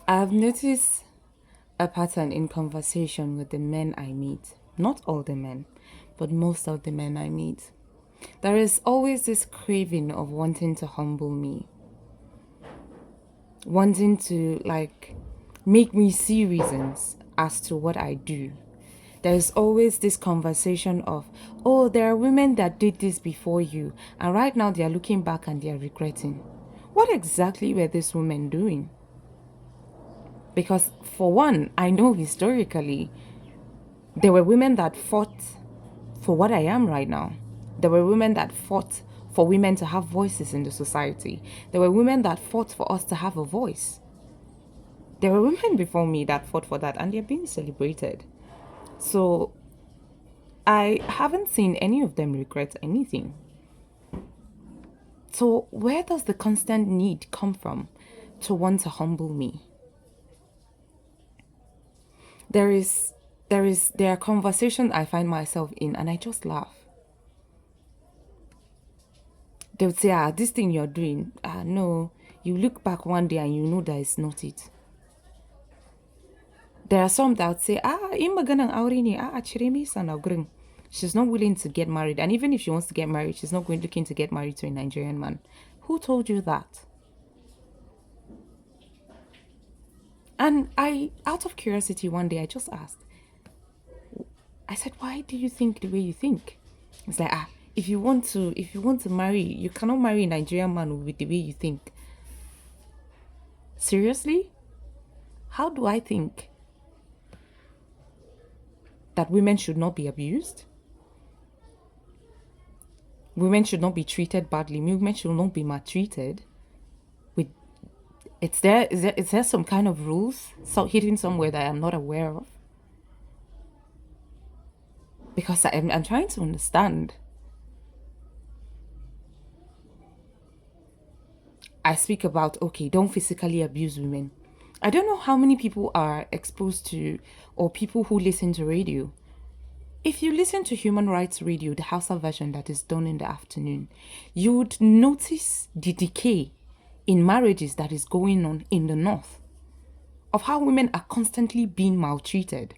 I've noticed a pattern in conversation with the men I meet. Not all the men, but most of the men I meet. There is always this craving of wanting to humble me, wanting to make me see reasons as to what I do. There's always this conversation of, oh, there are women that did this before you, and right now they are looking back and they are regretting. What exactly were these women doing? Because, for one, I know historically there were women that fought for what I am right now. There were women that fought for women to have voices in the society. There were women that fought for us to have a voice. There were women before me that fought for that, and they're being celebrated. So I haven't seen any of them regret anything. So where does the constant need come from to want to humble me? There are conversations I find myself in and I just laugh. They would say, this thing you're doing, no. You look back one day and you know that it's not it. There are some that would say, imaganang aure ni, chiremi sana grung. She's not willing to get married. And even if she wants to get married, she's not looking to get married to a Nigerian man. Who told you that? And out of curiosity, one day I just asked, I said, why do you think the way you think? It's like, if you want to marry, you cannot marry a Nigerian man with the way you think. Seriously? How do I think that women should not be abused? Women should not be treated badly. Women should not be maltreated. Is there some kind of rules hidden somewhere that I'm not aware of? Because I'm trying to understand. I speak about, okay, don't physically abuse women. I don't know how many people are exposed to, or people who listen to radio. If you listen to Human Rights Radio, the Hausa version that is done in the afternoon, you would notice the decay in marriages that is going on in the north, of how women are constantly being maltreated.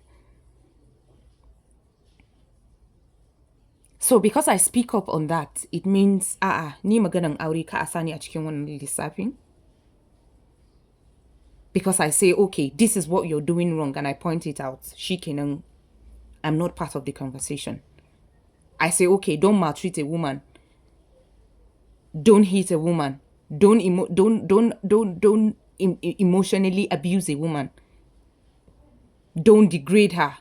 So because I speak up on that, it means ni maganang aure ka asani a cikin wannan lissafin. Because I say, okay, this is what you're doing wrong, and I point it out. Shikenan, I'm not part of the conversation. I say, okay, don't maltreat a woman. Don't hit a woman. Don't emotionally abuse a woman. Don't degrade her.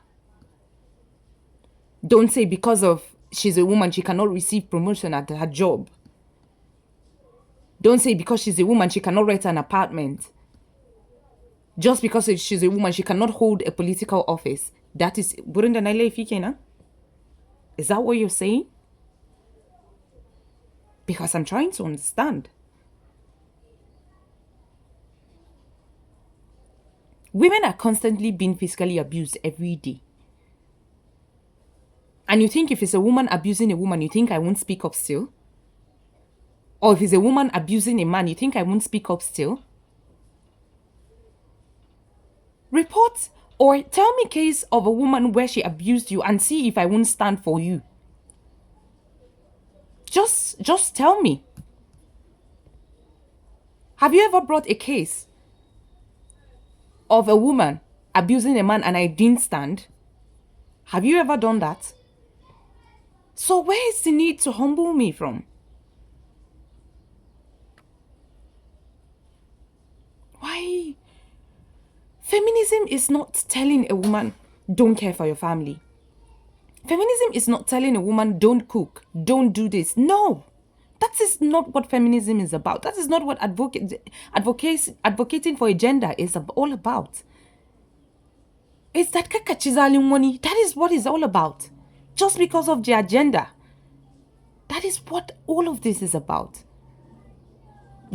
Don't say because of she's a woman she cannot receive promotion at her job. Don't say because she's a woman she cannot rent an apartment. Just because she's a woman she cannot hold a political office. That is, is that what you're saying? Because I'm trying to understand. Women are constantly being physically abused every day. And you think if it's a woman abusing a woman, you think I won't speak up still? Or if it's a woman abusing a man, you think I won't speak up still? Report or tell me a case of a woman where she abused you and see if I won't stand for you. Just tell me. Have you ever brought a case of a woman abusing a man and I didn't stand? Have you ever done that? So where is the need to humble me from? Why? Feminism is not telling a woman, don't care for your family. Feminism is not telling a woman, don't cook, don't do this. No, that is not what feminism is about. That is not what advocating for a gender is all about. It's that kakachizali money. That is what it's all about. Just because of the agenda. That is what all of this is about.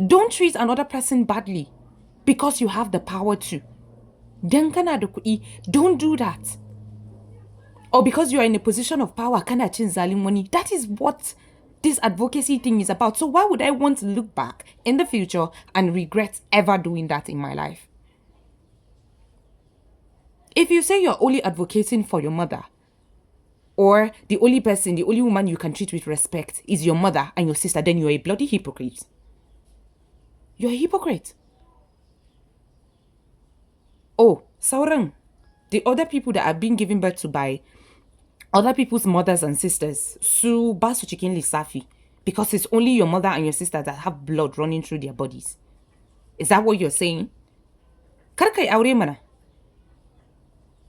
Don't treat another person badly because you have the power to. Don't do that. Or because you are in a position of power, that is what this advocacy thing is about. So why would I want to look back in the future and regret ever doing that in my life? If you say you're only advocating for your mother, or the only person, the only woman you can treat with respect is your mother and your sister, then you're a bloody hypocrite. You're a hypocrite. Oh, sauran, the other people that are being given birth to by other people's mothers and sisters, su basu chicken lissafi, because it's only your mother and your sister that have blood running through their bodies. Is that what you're saying? Karkai aure mana.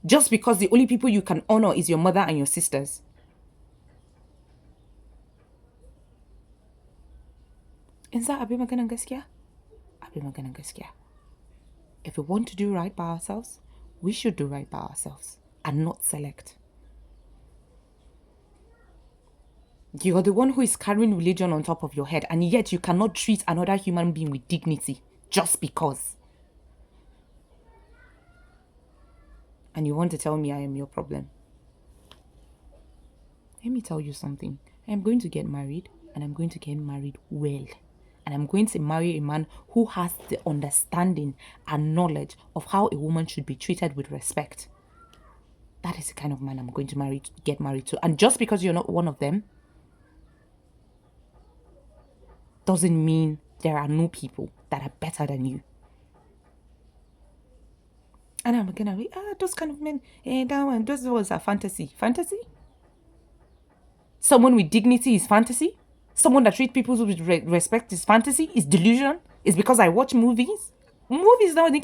Just because the only people you can honor is your mother and your sisters. Is that abin maganan gaskiya? Abin maganan gaskiya. If we want to do right by ourselves, we should do right by ourselves and not select. You are the one who is carrying religion on top of your head, and yet you cannot treat another human being with dignity just because. And you want to tell me I am your problem. Let me tell you something. I am going to get married, and I'm going to get married well. And I'm going to marry a man who has the understanding and knowledge of how a woman should be treated with respect. That is the kind of man I'm going to get married to. And just because you're not one of them doesn't mean there are no people that are better than you. And I'm gonna be, those kind of men, that one, those was a fantasy. Fantasy? Someone with dignity is fantasy? Someone that treats people with respect is fantasy? Is delusion? Is because I watch movies? Movies now, you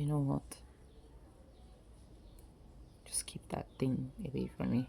know what? Just keep that thing away from me.